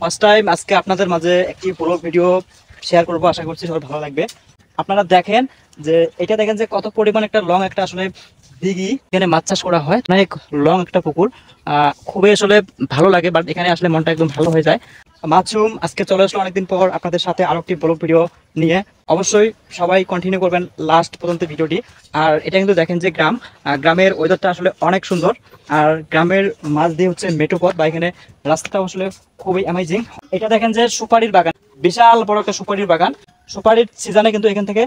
First time আজকে আপনাদের মাঝে একটি পুরো ভিডিও শেয়ার করব, আশা করছি সবার ভালো লাগবে। আপনারা দেখেন যে এটা দেখেন যে কত পরিমাণ একটা লং একটা আসলে দিঘি, এখানে মাছ চাষ করা হয়, অনেক লং একটা পুকুর। খুবই আসলে ভালো লাগে, বাট এখানে আসলে মনটা একদম ভালো হয়ে যায়। মাছরুম আজকে চলে আসলো অনেকদিন পর আপনাদের সাথে আরো একটি ব্লগ ভিডিও নিয়ে। অবশ্যই সবাই কন্টিনিউ করবেন লাস্ট পর্যন্ত ভিডিওটি। আর এটা কিন্তু দেখেন যে গ্রামের ওয়েদারটা আসলে অনেক সুন্দর। আর গ্রামের মাছ দিয়ে হচ্ছে মেঠো পথ, বা এখানে রাস্তাটা আসলে খুবই অ্যামেজিং। এটা দেখেন যে সুপারির বাগান, বিশাল বড় একটা সুপারির বাগান। সুপারির সিজনে কিন্তু এখান থেকে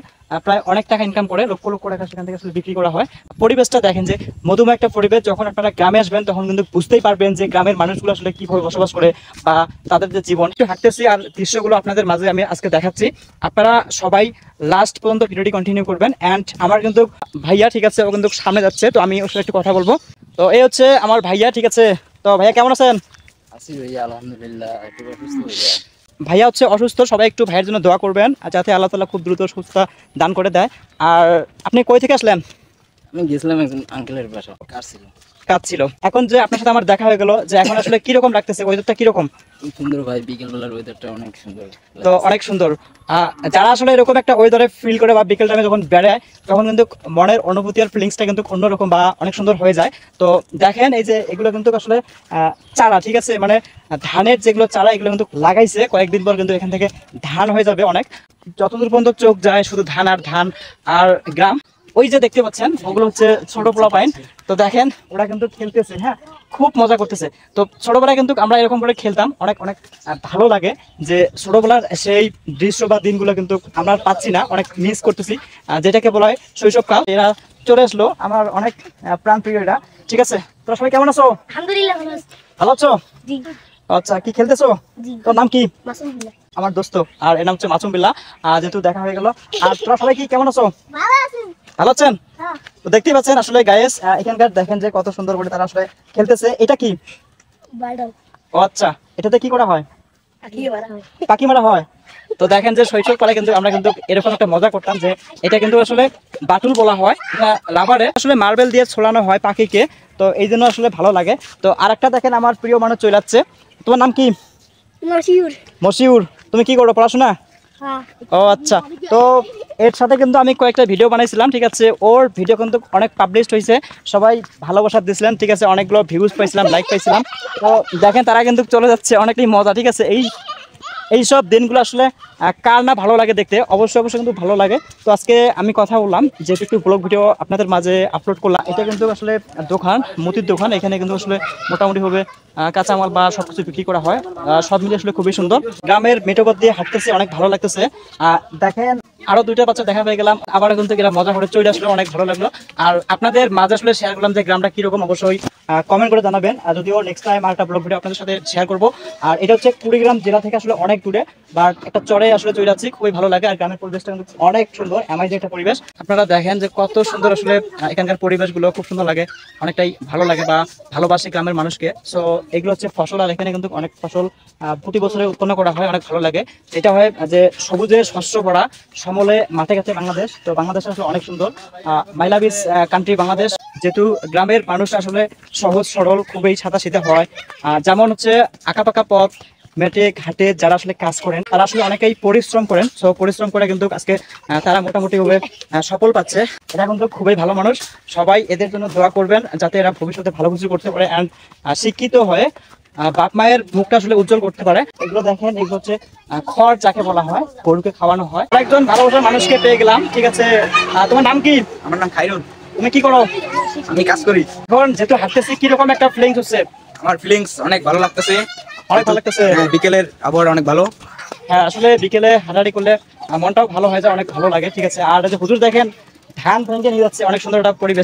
প্রায় অনেক টাকা ইনকাম করে, লক্ষ লক্ষ টাকা সেখান থেকে আসলে বিক্রি করা হয়। পরিবেশটা দেখেন যে মধুময় একটা পরিবেশ। যখন আপনারা গ্রামে আসবেন তখন কিন্তু বুঝতেই পারবেন যে গ্রামের মানুষগুলো আসলে কিভাবে বসবাস করে, বা তাদের যে জীবন। একটু হাঁটতেছি আর দৃশ্যগুলো আপনাদের মাঝে আমি আজকে দেখাচ্ছি। আপনারা সবাই লাস্ট পর্যন্ত ভিডিওটি কন্টিনিউ করবেন। অ্যান্ড আমার কিন্তু ভাইয়া, ঠিক আছে, ও কিন্তু সামনে যাচ্ছে, তো আমি ওর সাথে একটু কথা বলবো। তো এই হচ্ছে আমার ভাইয়া, ঠিক আছে। তো ভাইয়া কেমন আছেন? আছি ভাইয়া, আলহামদুলিল্লাহ। একটু অসুস্থ ভাইয়া। ভাইয়া হচ্ছে অসুস্থ, সবাই একটু ভাইয়ের জন্য দোয়া করবেন যাতে আল্লাহ তাআলা খুব দ্রুত সুস্থতা দান করে দেয়। আর আপনি কই থেকে আসলেন? আমি গেছিলাম একজন আঙ্কেলের বাসা, কাজ ছিল। কাজ ছিল। এখন যে আপনার সাথে আমার দেখা হয়ে গেল, যে এখন আসলে কিরকম লাগতেছে, ওয়েদারটা কিরকম? খুব সুন্দর ভাই, বিকেলবেলার ওয়েদারটা অনেক সুন্দর। তো অনেক সুন্দর। যারা আসলে এরকম একটা ওয়েদারে ফিল করে বা বিকেল টাইমে যখন বেড়ায়, তখন কিন্তু মনের অনুভূতি আর ফিলিংসটা কিন্তু অন্যরকম বা অনেক সুন্দর হয়ে যায়। তো দেখেন এই যে এগুলো কিন্তু আসলে চারা, ঠিক আছে, মানে ধানের যেগুলো চারা, এগুলো কিন্তু লাগাইছে। কয়েকদিন পর কিন্তু এখান থেকে ধান হয়ে যাবে অনেক। যতদূর পর্যন্ত চোখ যায় শুধু ধান আর ধান আর গ্রাম। ওই যে দেখতে পাচ্ছেন ওগুলো হচ্ছে ছোট পোলা পাইন। তো দেখেন ওরা কিন্তু খেলতেছে, হ্যাঁ, খুব মজা করতেছে। তো ছোটবেলায় কিন্তু আমরা এরকম করে খেলতাম, অনেক অনেক ভালো লাগে। যে ছোটবেলার সেই দৃশ্য বা দিনগুলো কিন্তু আমরা পাচ্ছি না, অনেক মিস করতেছি, যেটাকে বলা হয় শৈশবকাল। এরা চলে আসলো, আমার অনেক প্রাণ প্রিয় এরা। ঠিক আছে, তোরা সবাই কেমন আছো? আলহামদুলিল্লাহ ভালো আছি। ভালো আছো? জি আচ্ছা, কি খেলতেছো? জি। তোর নাম কি? মাসুম বিল্লাহ। আমার দোস্ত, আর এর নাম হচ্ছে মাসুম বিল্লাহ। যেহেতু দেখা হয়ে গেল, আর তোরা সবাই কি কেমন আছো? ভালো আছেন? ভালো আছেন? হ্যাঁ। তো দেখতেই পাচ্ছেন আসলে গায়েস, এখানকার দেখেন যে কত সুন্দর করে তারা আসলে খেলতেছে। এটা কি? বাইডল। ও আচ্ছা, এটাতে কি করা হয়? আকি বাড়া হয়। পাখি মারা হয়। তো দেখেন যে শৈশবকালে কিন্তু আমরা কিন্তু এরকম একটা মজা করতাম, যে এটা কিন্তু আসলে বাটুল বলা হয়, রাবারে আসলে মার্বেল দিয়ে ছোড়ানো হয় পাখিকে। তো এই জন্য আসলে ভালো লাগে। তো আরেকটা দেখেন আমার প্রিয় মানুষ চলে যাচ্ছে। তোমার নাম কি? মশিউর। মশিউর। তুমি কি করো, পড়াশোনা? হ্যাঁ। ও আচ্ছা। তো এর সাথে কিন্তু আমি কয়েকটা ভিডিও বানাইছিলাম, ঠিক আছে। ওর ভিডিও কিন্তু অনেক পাবলিশড হয়েছে, সবাই ভালোবাসা দিয়েছিলেন, ঠিক আছে, অনেকগুলো ভিউজ পাইছিলাম, লাইক পাইছিলাম। তো দেখেন তারা কিন্তু চলে যাচ্ছে, অনেকটাই মজা, ঠিক আছে। এইসব দিনগুলো আসলে কার না ভালো লাগে দেখতে, অবশ্যই অবশ্যই কিন্তু ভালো লাগে। তো আজকে আমি কথা বললাম যেহেতু একটু ব্লগ ভিডিও আপনাদের মাঝে আপলোড করলাম। এটা কিন্তু আসলে দোকান, মুদির দোকান। এখানে কিন্তু আসলে মোটামুটিভাবে কাঁচামাল বা সব কিছু বিক্রি করা হয়। সব মিলিয়ে আসলে খুবই সুন্দর। গ্রামের মেঠোপথ দিয়ে হাঁটতেছে, অনেক ভালো লাগতেছে। দেখেন আরো দুইটা বাচ্চা দেখা পেয়ে গেলাম, আবার কিন্তু এরা মজা করে চলে আসলো, অনেক ভালো লাগলো। আর আপনাদের মাঝে আসলে শেয়ার করলাম যে গ্রামটা কিরকম, অবশ্যই কমেন্ট করে জানাবেন। আর যদিও নেক্সট টাইম আর একটা ব্লগ ভিডিও আপনাদের সাথে শেয়ার করবো। আর এটা হচ্ছে কুড়িগ্রাম জেলা থেকে আসলে অনেক দূরে, বাট একটা চরে আসলে চলে যাচ্ছি, খুবই ভালো লাগে। আর গ্রামের পরিবেশটা কিন্তু অনেক সুন্দর, অ্যামাইজিং একটা পরিবেশ। আপনারা দেখেন যে কত সুন্দর আসলে এখানকার পরিবেশগুলো খুব সুন্দর লাগে, অনেকটাই ভালো লাগে বা ভালোবাসে গ্রামের মানুষকে। সো এগুলো হচ্ছে ফসল, আর এখানে কিন্তু অনেক ফসল প্রতি বছরে উৎপন্ন করা হয়, অনেক ভালো লাগে। এটা হয় যে সবুজে শস্য ভরা সমলে মাঠে গেছে বাংলাদেশ। তো বাংলাদেশ আসলে অনেক সুন্দর, মাই লাভ ইজ কান্ট্রি বাংলাদেশ। যেহেতু গ্রামের মানুষ আসলে সহজ সরল, খুবই সাদাসিধে হয়। যেমন হচ্ছে আঁকাপাকা পথ, মেটে ঘাটে যারা আসলে কাজ করেন তারা আসলে অনেকেই পরিশ্রম করেন। সো পরিশ্রম করে কিন্তু আজকে তারা মোটামুটিভাবে সফল পাচ্ছে। এরা কিন্তু খুবই ভালো মানুষ, সবাই এদের জন্য দোয়া করবেন যাতে এরা ভবিষ্যতে ভালো কিছু করতে পারে, অ্যান্ড শিক্ষিত হয়ে বাপ মায়ের মুখটা আসলে উজ্জ্বল করতে পারে। এগুলো দেখেন, এগুলো হচ্ছে খড় যাকে বলা হয়, গরুকে খাওয়ানো হয়। একজন ভালোবাসার মানুষকে পেয়ে গেলাম, ঠিক আছে। তোমার নাম কি? আমার নাম খাইরুল। তুমি কি করো? আমি কাজ করি। এখন যেহেতু হাঁটতেছি, কিরকম একটা ফিলিংস হচ্ছে? আমার ফিলিংস অনেক ভালো লাগতেছে। অনেক ভালো লাগতেছে। বিকেলের আবহাওয়া অনেক ভালো। হ্যাঁ, আসলে বিকেলে হাঁটাহাঁটি করলে মনটাও ভালো হয়ে যায়, অনেক ভালো লাগে, ঠিক আছে। আর যে হুজুর দেখেন ধান ভেঙে নিয়ে যাচ্ছে, অনেক সুন্দর একটা পরিবেশ।